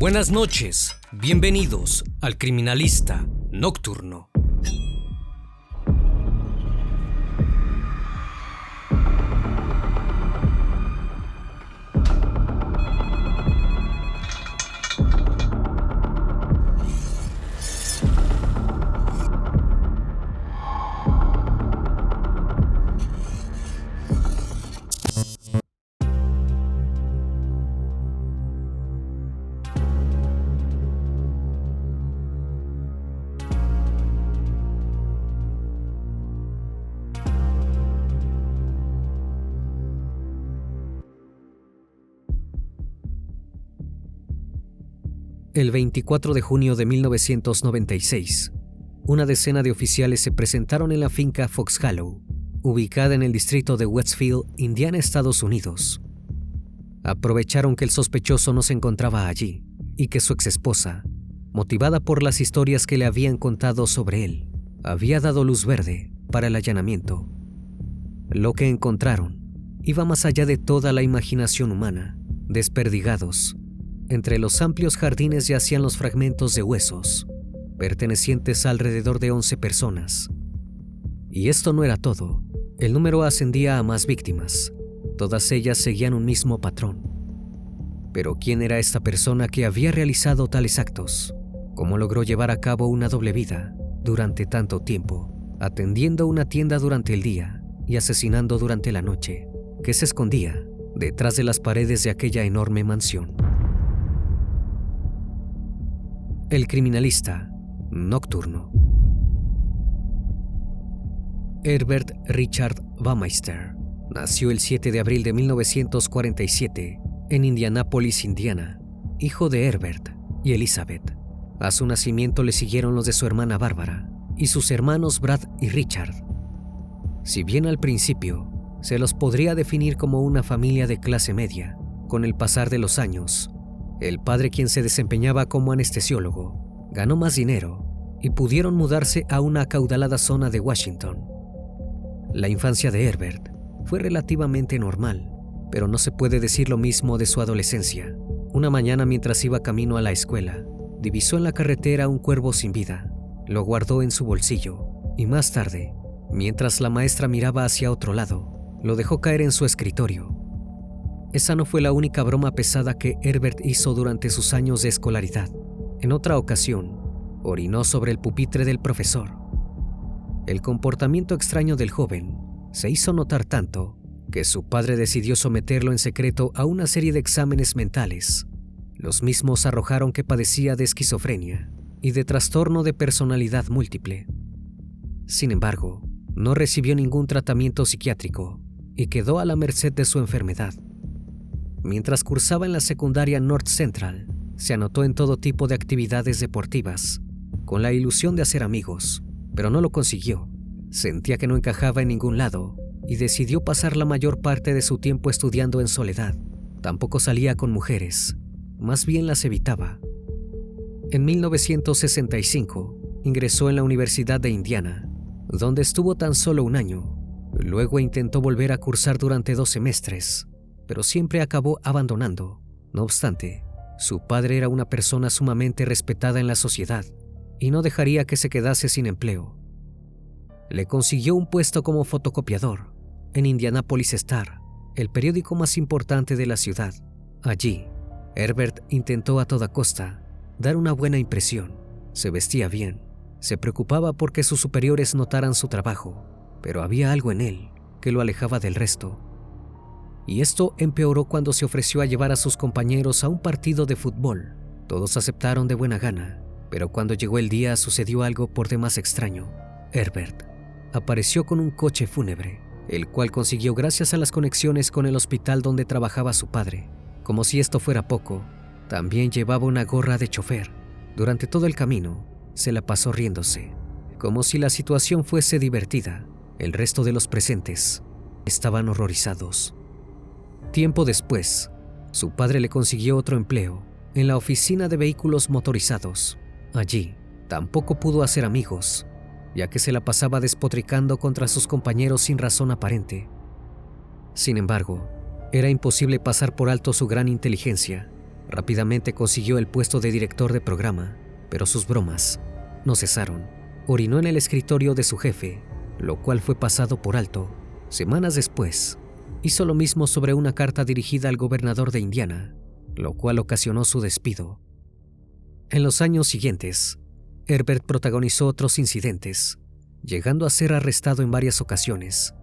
Buenas noches, bienvenidos al Criminalista Nocturno. El 24 de junio de 1996, una decena de oficiales se presentaron en la finca Fox Hollow, ubicada en el distrito de Westfield, Indiana, Estados Unidos. Aprovecharon que el sospechoso no se encontraba allí y que su exesposa, motivada por las historias que le habían contado sobre él, había dado luz verde para el allanamiento. Lo que encontraron iba más allá de toda la imaginación humana. Desperdigados entre los amplios jardines yacían los fragmentos de huesos, pertenecientes a alrededor de 11 personas. Y esto no era todo. El número ascendía a más víctimas. Todas ellas seguían un mismo patrón. Pero ¿quién era esta persona que había realizado tales actos? ¿Cómo logró llevar a cabo una doble vida durante tanto tiempo, atendiendo una tienda durante el día y asesinando durante la noche? ¿Qué se escondía detrás de las paredes de aquella enorme mansión? El Criminalista Nocturno. Herbert Richard Baumeister nació el 7 de abril de 1947 en Indianápolis, Indiana, hijo de Herbert y Elizabeth. A su nacimiento le siguieron los de su hermana Bárbara y sus hermanos Brad y Richard. Si bien al principio se los podría definir como una familia de clase media, con el pasar de los años, el padre, quien se desempeñaba como anestesiólogo, ganó más dinero y pudieron mudarse a una acaudalada zona de Washington. La infancia de Herbert fue relativamente normal, pero no se puede decir lo mismo de su adolescencia. Una mañana, mientras iba camino a la escuela, divisó en la carretera un cuervo sin vida. Lo guardó en su bolsillo y más tarde, mientras la maestra miraba hacia otro lado, lo dejó caer en su escritorio. Esa no fue la única broma pesada que Herbert hizo durante sus años de escolaridad. En otra ocasión, orinó sobre el pupitre del profesor. El comportamiento extraño del joven se hizo notar tanto que su padre decidió someterlo en secreto a una serie de exámenes mentales. Los mismos arrojaron que padecía de esquizofrenia y de trastorno de personalidad múltiple. Sin embargo, no recibió ningún tratamiento psiquiátrico y quedó a la merced de su enfermedad. Mientras cursaba en la secundaria North Central, se anotó en todo tipo de actividades deportivas, con la ilusión de hacer amigos, pero no lo consiguió. Sentía que no encajaba en ningún lado y decidió pasar la mayor parte de su tiempo estudiando en soledad. Tampoco salía con mujeres, más bien las evitaba. En 1965, ingresó en la Universidad de Indiana, donde estuvo tan solo un año. Luego intentó volver a cursar durante 2 semestres, pero siempre acabó abandonando. No obstante, su padre era una persona sumamente respetada en la sociedad y no dejaría que se quedase sin empleo. Le consiguió un puesto como fotocopiador en Indianapolis Star, el periódico más importante de la ciudad. Allí, Herbert intentó a toda costa dar una buena impresión. Se vestía bien, se preocupaba porque sus superiores notaran su trabajo, pero había algo en él que lo alejaba del resto. Y esto empeoró cuando se ofreció a llevar a sus compañeros a un partido de fútbol. Todos aceptaron de buena gana, pero cuando llegó el día sucedió algo por demás extraño. Herbert apareció con un coche fúnebre, el cual consiguió gracias a las conexiones con el hospital donde trabajaba su padre. Como si esto fuera poco, también llevaba una gorra de chofer. Durante todo el camino, se la pasó riéndose, como si la situación fuese divertida. El resto de los presentes estaban horrorizados. Tiempo después, su padre le consiguió otro empleo en la oficina de vehículos motorizados. Allí, tampoco pudo hacer amigos, ya que se la pasaba despotricando contra sus compañeros sin razón aparente. Sin embargo, era imposible pasar por alto su gran inteligencia. Rápidamente consiguió el puesto de director de programa, pero sus bromas no cesaron. Orinó en el escritorio de su jefe, lo cual fue pasado por alto. Semanas después, hizo lo mismo sobre una carta dirigida al gobernador de Indiana, lo cual ocasionó su despido. En los años siguientes, Herbert protagonizó otros incidentes, llegando a ser arrestado en varias ocasiones.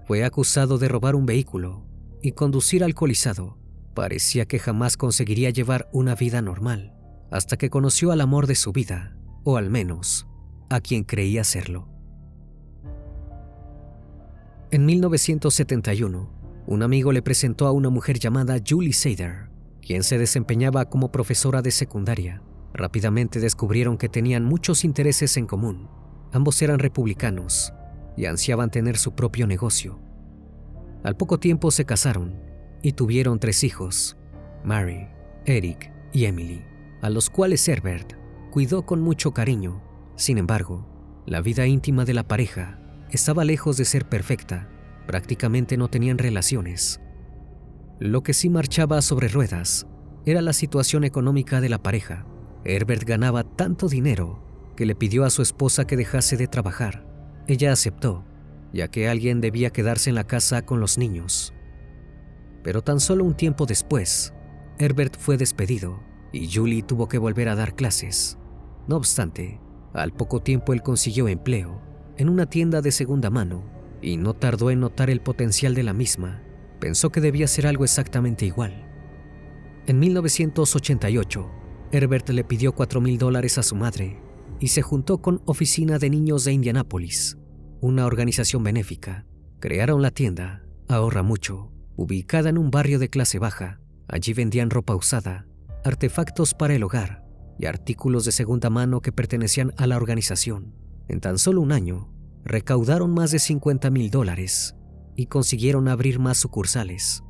Fue acusado de robar un vehículo y conducir alcoholizado. Parecía que jamás conseguiría llevar una vida normal, hasta que conoció al amor de su vida, o al menos, a quien creía serlo. En 1971, un amigo le presentó a una mujer llamada Julie Sader, quien se desempeñaba como profesora de secundaria. Rápidamente descubrieron que tenían muchos intereses en común. Ambos eran republicanos y ansiaban tener su propio negocio. Al poco tiempo se casaron y tuvieron 3 hijos, Mary, Eric y Emily, a los cuales Herbert cuidó con mucho cariño. Sin embargo, la vida íntima de la pareja estaba lejos de ser perfecta. Prácticamente no tenían relaciones. Lo que sí marchaba sobre ruedas era la situación económica de la pareja. Herbert ganaba tanto dinero que le pidió a su esposa que dejase de trabajar. Ella aceptó, ya que alguien debía quedarse en la casa con los niños. Pero tan solo un tiempo después, Herbert fue despedido y Julie tuvo que volver a dar clases. No obstante, al poco tiempo él consiguió empleo en una tienda de segunda mano y no tardó en notar el potencial de la misma. Pensó que debía ser algo exactamente igual. En 1988, Herbert le pidió $4,000 a su madre y se juntó con Oficina de Niños de Indianápolis, una organización benéfica. Crearon la tienda Ahorra Mucho, ubicada en un barrio de clase baja. Allí vendían ropa usada, artefactos para el hogar y artículos de segunda mano que pertenecían a la organización. En tan solo un año, recaudaron más de $50,000 y consiguieron abrir más sucursales.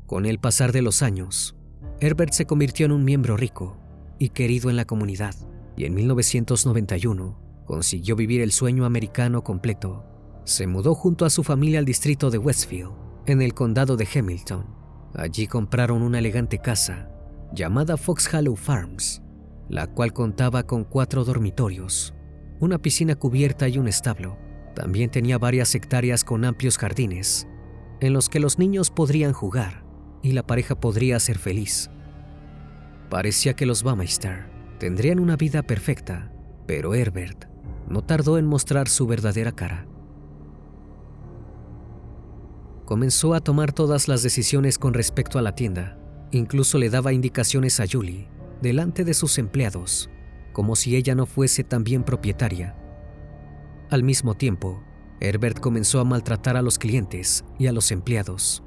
Con el pasar de los años, Herbert se convirtió en un miembro rico y querido en la comunidad, y en 1991 consiguió vivir el sueño americano completo. Se mudó junto a su familia al distrito de Westfield, en el condado de Hamilton. Allí compraron una elegante casa llamada Fox Hollow Farms, la cual contaba con 4 dormitorios, una piscina cubierta y un establo. También tenía varias hectáreas con amplios jardines, en los que los niños podrían jugar y la pareja podría ser feliz. Parecía que los Baumeister tendrían una vida perfecta, pero Herbert no tardó en mostrar su verdadera cara. Comenzó a tomar todas las decisiones con respecto a la tienda. Incluso le daba indicaciones a Julie delante de sus empleados, como si ella no fuese también propietaria. Al mismo tiempo, Herbert comenzó a maltratar a los clientes y a los empleados,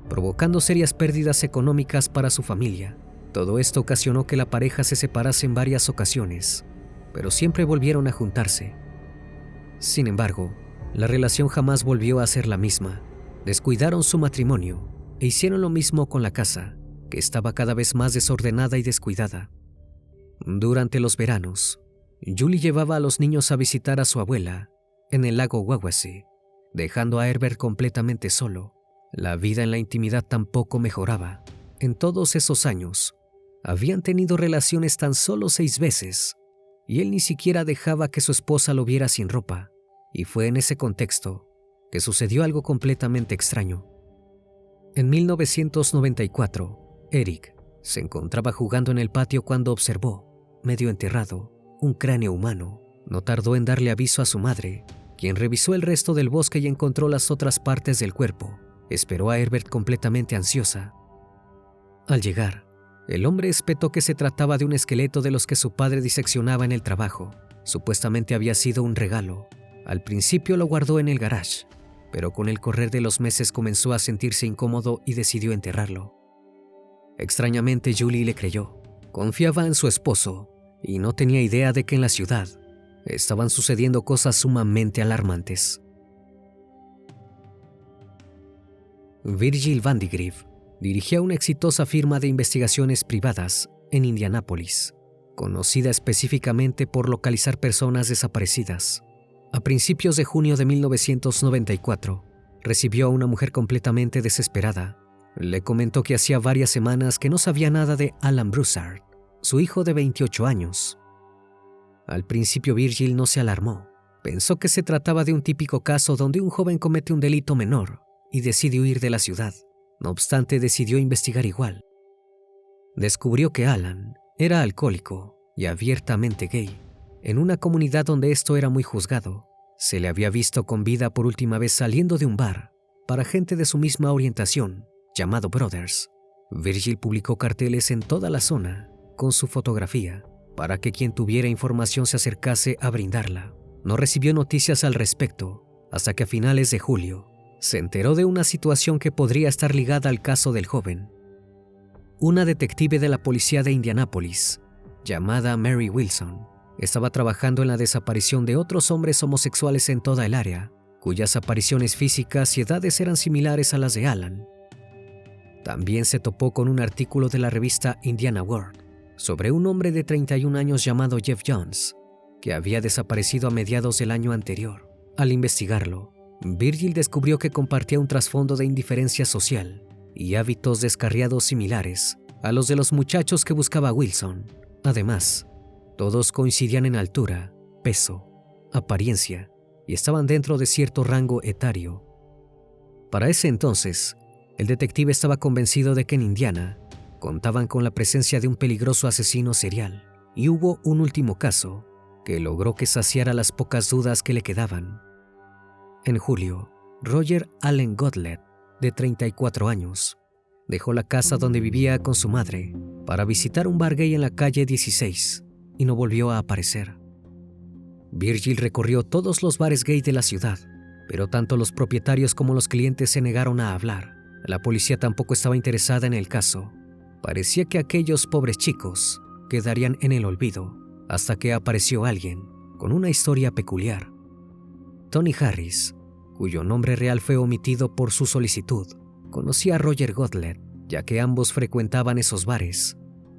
provocando serias pérdidas económicas para su familia. Todo esto ocasionó que la pareja se separase en varias ocasiones, pero siempre volvieron a juntarse. Sin embargo, la relación jamás volvió a ser la misma. Descuidaron su matrimonio e hicieron lo mismo con la casa, que estaba cada vez más desordenada y descuidada. Durante los veranos, Julie llevaba a los niños a visitar a su abuela en el lago Wawasee, dejando a Herbert completamente solo. La vida en la intimidad tampoco mejoraba. En todos esos años, habían tenido relaciones tan solo 6 veces, y él ni siquiera dejaba que su esposa lo viera sin ropa. Y fue en ese contexto que sucedió algo completamente extraño. En 1994, Eric se encontraba jugando en el patio cuando observó, medio enterrado, un cráneo humano. No tardó en darle aviso a su madre, quien revisó el resto del bosque y encontró las otras partes del cuerpo. Esperó a Herbert completamente ansiosa. Al llegar, el hombre espetó que se trataba de un esqueleto de los que su padre diseccionaba en el trabajo. Supuestamente había sido un regalo. Al principio lo guardó en el garage, pero con el correr de los meses comenzó a sentirse incómodo y decidió enterrarlo. Extrañamente, Julie le creyó. Confiaba en su esposo y no tenía idea de que en la ciudad estaban sucediendo cosas sumamente alarmantes. Virgil Vandegrift dirigía una exitosa firma de investigaciones privadas en Indianápolis, conocida específicamente por localizar personas desaparecidas. A principios de junio de 1994, recibió a una mujer completamente desesperada, Le comentó que hacía varias semanas que no sabía nada de Alan Broussard, su hijo de 28 años. Al principio Virgil no se alarmó. Pensó que se trataba de un típico caso donde un joven comete un delito menor y decide huir de la ciudad. No obstante, decidió investigar igual. Descubrió que Alan era alcohólico y abiertamente gay. En una comunidad donde esto era muy juzgado, se le había visto con vida por última vez saliendo de un bar para gente de su misma orientación, llamado Brothers. Virgil publicó carteles en toda la zona con su fotografía para que quien tuviera información se acercase a brindarla. No recibió noticias al respecto hasta que a finales de julio se enteró de una situación que podría estar ligada al caso del joven. Una detective de la policía de Indianápolis, llamada Mary Wilson, estaba trabajando en la desaparición de otros hombres homosexuales en toda el área, cuyas apariciones físicas y edades eran similares a las de Alan. También se topó con un artículo de la revista Indiana World sobre un hombre de 31 años llamado Jeff Jones, que había desaparecido a mediados del año anterior. Al investigarlo, Virgil descubrió que compartía un trasfondo de indiferencia social y hábitos descarriados similares a los de los muchachos que buscaba Wilson. Además, todos coincidían en altura, peso, apariencia y estaban dentro de cierto rango etario. Para ese entonces, el detective estaba convencido de que en Indiana contaban con la presencia de un peligroso asesino serial, y hubo un último caso que logró que saciara las pocas dudas que le quedaban. En julio, Roger Allen Gottlieb, de 34 años, dejó la casa donde vivía con su madre para visitar un bar gay en la calle 16 y no volvió a aparecer. Virgil recorrió todos los bares gay de la ciudad, pero tanto los propietarios como los clientes se negaron a hablar. La policía tampoco estaba interesada en el caso. Parecía que aquellos pobres chicos quedarían en el olvido hasta que apareció alguien con una historia peculiar. Tony Harris, cuyo nombre real fue omitido por su solicitud, conocía a Roger Gottlieb, ya que ambos frecuentaban esos bares.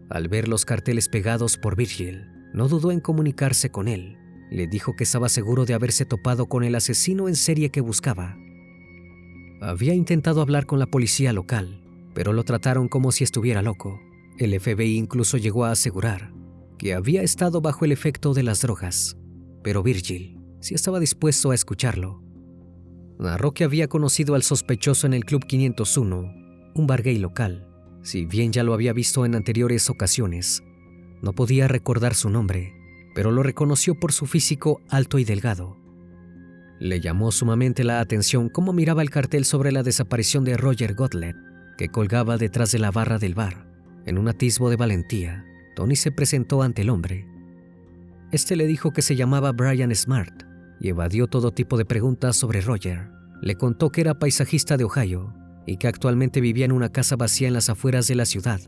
Al ver los carteles pegados por Virgil, no dudó en comunicarse con él. Le dijo que estaba seguro de haberse topado con el asesino en serie que buscaba. Había intentado hablar con la policía local, pero lo trataron como si estuviera loco. El FBI incluso llegó a asegurar que había estado bajo el efecto de las drogas, pero Virgil sí estaba dispuesto a escucharlo. Narró que había conocido al sospechoso en el Club 501, un bar gay local. Si bien ya lo había visto en anteriores ocasiones, no podía recordar su nombre, pero lo reconoció por su físico alto y delgado. Le llamó sumamente la atención cómo miraba el cartel sobre la desaparición de Roger Gottlieb, que colgaba detrás de la barra del bar. En un atisbo de valentía, Tony se presentó ante el hombre. Este le dijo que se llamaba Brian Smart y evadió todo tipo de preguntas sobre Roger. Le contó que era paisajista de Ohio y que actualmente vivía en una casa vacía en las afueras de la ciudad,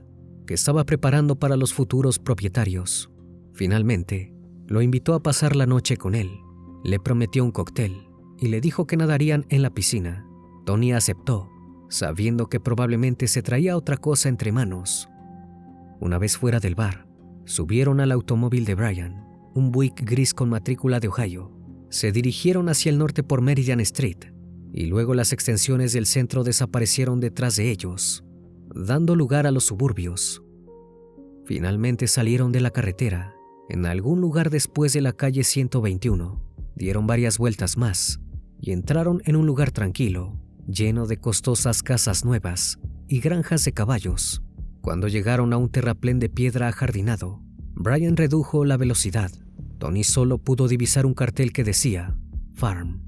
que estaba preparando para los futuros propietarios. Finalmente, lo invitó a pasar la noche con él. Le prometió un cóctel y le dijo que nadarían en la piscina. Tony aceptó, sabiendo que probablemente se traía otra cosa entre manos. Una vez fuera del bar, subieron al automóvil de Brian, un Buick gris con matrícula de Ohio. Se dirigieron hacia el norte por Meridian Street, y luego las extensiones del centro desaparecieron detrás de ellos, dando lugar a los suburbios. Finalmente salieron de la carretera, en algún lugar después de la calle 121, dieron varias vueltas más, y entraron en un lugar tranquilo, lleno de costosas casas nuevas y granjas de caballos. Cuando llegaron a un terraplén de piedra ajardinado, Brian redujo la velocidad. Tony solo pudo divisar un cartel que decía Farm.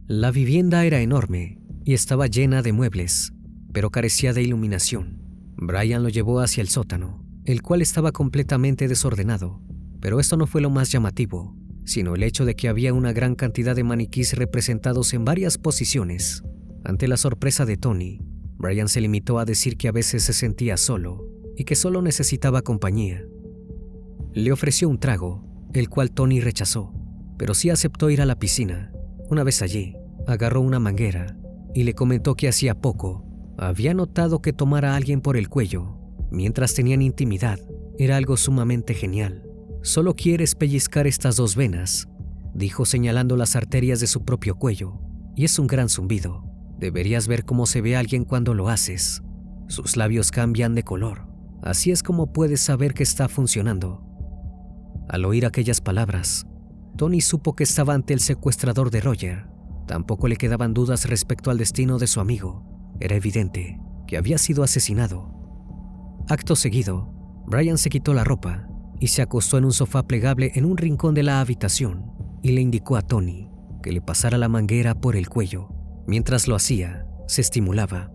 La vivienda era enorme y estaba llena de muebles, pero carecía de iluminación. Brian lo llevó hacia el sótano, el cual estaba completamente desordenado, pero esto no fue lo más llamativo, sino el hecho de que había una gran cantidad de maniquís representados en varias posiciones. Ante la sorpresa de Tony, Brian se limitó a decir que a veces se sentía solo y que solo necesitaba compañía. Le ofreció un trago, el cual Tony rechazó, pero sí aceptó ir a la piscina. Una vez allí, agarró una manguera y le comentó que hacía poco había notado que tomar a alguien por el cuello mientras tenían intimidad era algo sumamente genial. «Solo quieres pellizcar estas dos venas», dijo señalando las arterias de su propio cuello, «y es un gran zumbido. Deberías ver cómo se ve alguien cuando lo haces. Sus labios cambian de color. Así es como puedes saber que está funcionando. Al oír aquellas palabras, Tony supo que estaba ante el secuestrador de Roger. Tampoco le quedaban dudas respecto al destino de su amigo. Era evidente que había sido asesinado. Acto seguido, Brian se quitó la ropa y se acostó en un sofá plegable en un rincón de la habitación y le indicó a Tony que le pasara la manguera por el cuello. Mientras lo hacía, se estimulaba.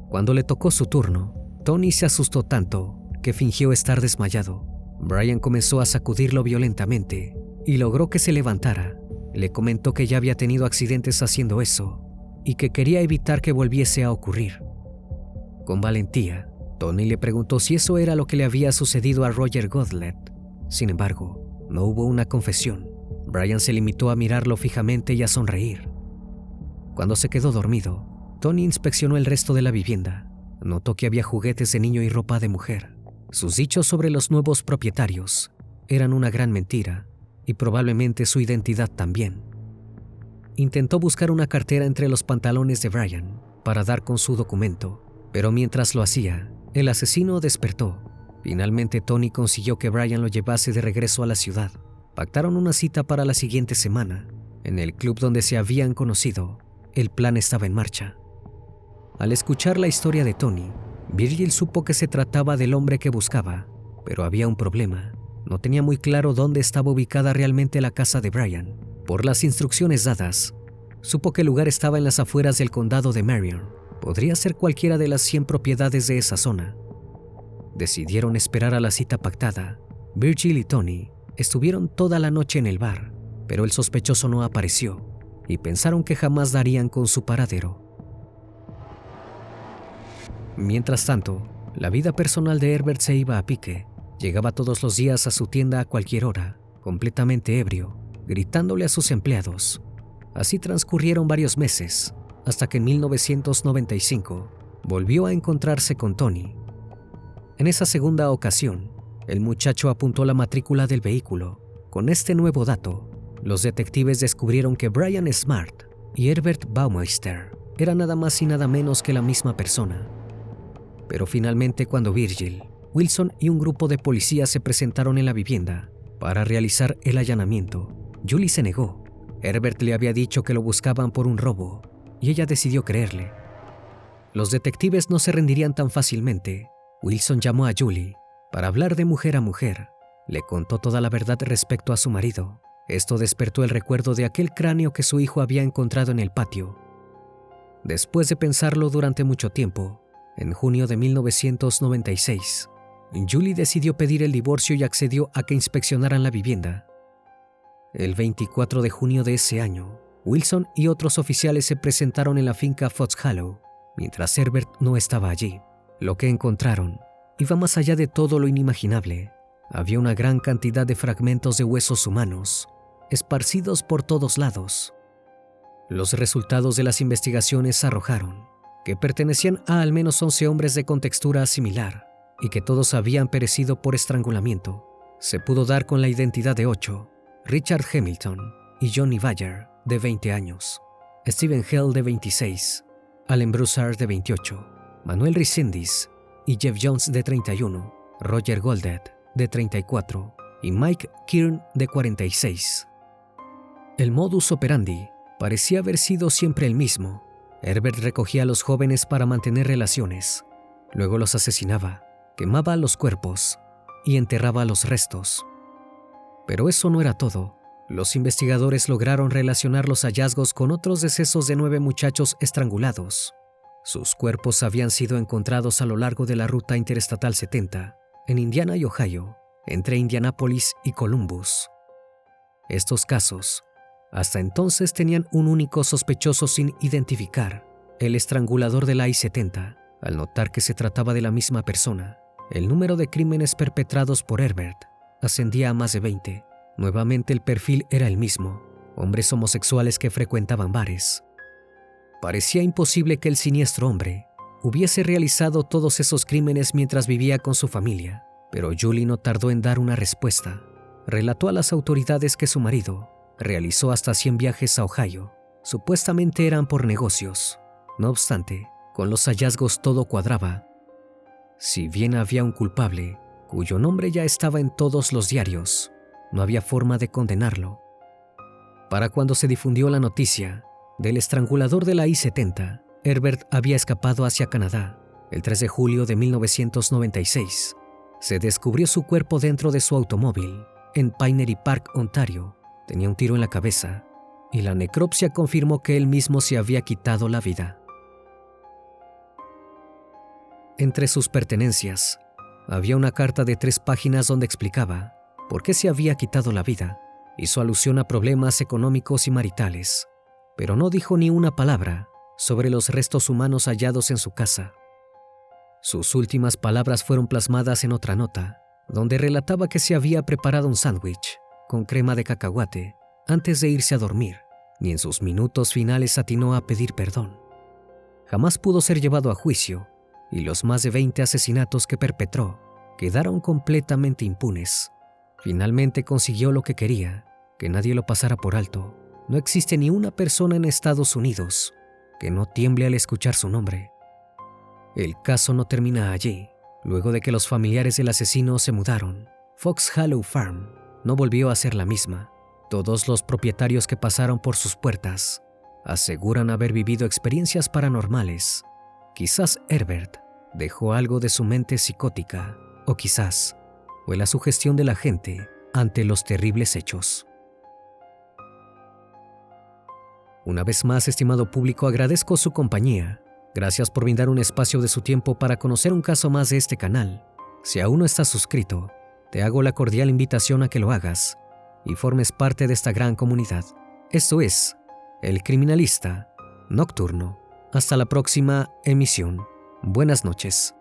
Cuando le tocó su turno, Tony se asustó tanto que fingió estar desmayado. Brian comenzó a sacudirlo violentamente y logró que se levantara. Le comentó que ya había tenido accidentes haciendo eso y que quería evitar que volviese a ocurrir. Con valentía, Tony le preguntó si eso era lo que le había sucedido a Roger Gottlieb. Sin embargo, no hubo una confesión. Brian se limitó a mirarlo fijamente y a sonreír. Cuando se quedó dormido, Tony inspeccionó el resto de la vivienda. Notó que había juguetes de niño y ropa de mujer. Sus dichos sobre los nuevos propietarios eran una gran mentira, y probablemente su identidad también. Intentó buscar una cartera entre los pantalones de Brian para dar con su documento, pero mientras lo hacía, el asesino despertó. Finalmente Tony consiguió que Brian lo llevase de regreso a la ciudad. Pactaron una cita para la siguiente semana. En el club donde se habían conocido, el plan estaba en marcha. Al escuchar la historia de Tony, Virgil supo que se trataba del hombre que buscaba, pero había un problema. No tenía muy claro dónde estaba ubicada realmente la casa de Brian. Por las instrucciones dadas, supo que el lugar estaba en las afueras del condado de Marion. Podría ser cualquiera de las 100 propiedades de esa zona. Decidieron esperar a la cita pactada. Virgil y Tony estuvieron toda la noche en el bar, pero el sospechoso no apareció y pensaron que jamás darían con su paradero. Mientras tanto, la vida personal de Herbert se iba a pique. Llegaba todos los días a su tienda a cualquier hora, completamente ebrio, gritándole a sus empleados. Así transcurrieron varios meses, hasta que en 1995 volvió a encontrarse con Tony. En esa segunda ocasión, el muchacho apuntó la matrícula del vehículo. Con este nuevo dato, los detectives descubrieron que Brian Smart y Herbert Baumeister eran nada más y nada menos que la misma persona. Pero finalmente, cuando Virgil, Wilson y un grupo de policías se presentaron en la vivienda para realizar el allanamiento, Julie se negó. Herbert le había dicho que lo buscaban por un robo y ella decidió creerle. Los detectives no se rendirían tan fácilmente. Wilson llamó a Julie para hablar de mujer a mujer. Le contó toda la verdad respecto a su marido. Esto despertó el recuerdo de aquel cráneo que su hijo había encontrado en el patio. Después de pensarlo durante mucho tiempo, en junio de 1996, Julie decidió pedir el divorcio y accedió a que inspeccionaran la vivienda. El 24 de junio de ese año, Wilson y otros oficiales se presentaron en la finca Fox Hollow, mientras Herbert no estaba allí. Lo que encontraron iba más allá de todo lo inimaginable. Había una gran cantidad de fragmentos de huesos humanos, esparcidos por todos lados. Los resultados de las investigaciones arrojaron que pertenecían a al menos 11 hombres de contextura similar y que todos habían perecido por estrangulamiento. Se pudo dar con la identidad de 8, Richard Hamilton y Johnny Bayer, de 20 años, Stephen Hell, de 26, Allen Broussard, de 28, Manuel Reséndiz y Jeff Jones, de 31, Roger Gottlieb, de 34 y Mike Kern, de 46. El modus operandi parecía haber sido siempre el mismo. Herbert recogía a los jóvenes para mantener relaciones, luego los asesinaba, quemaba los cuerpos y enterraba los restos. Pero eso no era todo. Los investigadores lograron relacionar los hallazgos con otros decesos de 9 muchachos estrangulados. Sus cuerpos habían sido encontrados a lo largo de la ruta interestatal 70, en Indiana y Ohio, entre Indianápolis y Columbus. Estos casos hasta entonces tenían un único sospechoso sin identificar, el estrangulador de la I-70. Al notar que se trataba de la misma persona, el número de crímenes perpetrados por Herbert ascendía a más de 20. Nuevamente el perfil era el mismo, hombres homosexuales que frecuentaban bares. Parecía imposible que el siniestro hombre hubiese realizado todos esos crímenes mientras vivía con su familia, pero Julie no tardó en dar una respuesta. Relató a las autoridades que su marido realizó hasta 100 viajes a Ohio. Supuestamente eran por negocios. No obstante, con los hallazgos todo cuadraba. Si bien había un culpable, cuyo nombre ya estaba en todos los diarios, no había forma de condenarlo. Para cuando se difundió la noticia del estrangulador de la I-70, Herbert había escapado hacia Canadá. El 3 de julio de 1996, se descubrió su cuerpo dentro de su automóvil en Pinery Park, Ontario. Tenía un tiro en la cabeza y la necropsia confirmó que él mismo se había quitado la vida. Entre sus pertenencias, había una carta de 3 páginas donde explicaba por qué se había quitado la vida. Hizo alusión a problemas económicos y maritales, pero no dijo ni una palabra sobre los restos humanos hallados en su casa. Sus últimas palabras fueron plasmadas en otra nota, donde relataba que se había preparado un sándwich con crema de cacahuate antes de irse a dormir, y en sus minutos finales atinó a pedir perdón. Jamás pudo ser llevado a juicio, y los más de 20 asesinatos que perpetró quedaron completamente impunes. Finalmente consiguió lo que quería, que nadie lo pasara por alto. No existe ni una persona en Estados Unidos que no tiemble al escuchar su nombre. El caso no termina allí. Luego de que los familiares del asesino se mudaron, Fox Hollow Farm no volvió a ser la misma. Todos los propietarios que pasaron por sus puertas aseguran haber vivido experiencias paranormales. Quizás Herbert dejó algo de su mente psicótica, o quizás fue la sugestión de la gente ante los terribles hechos. Una vez más, estimado público, agradezco su compañía. Gracias por brindar un espacio de su tiempo para conocer un caso más de este canal. Si aún no estás suscrito, te hago la cordial invitación a que lo hagas y formes parte de esta gran comunidad. Esto es El Criminalista Nocturno. Hasta la próxima emisión. Buenas noches.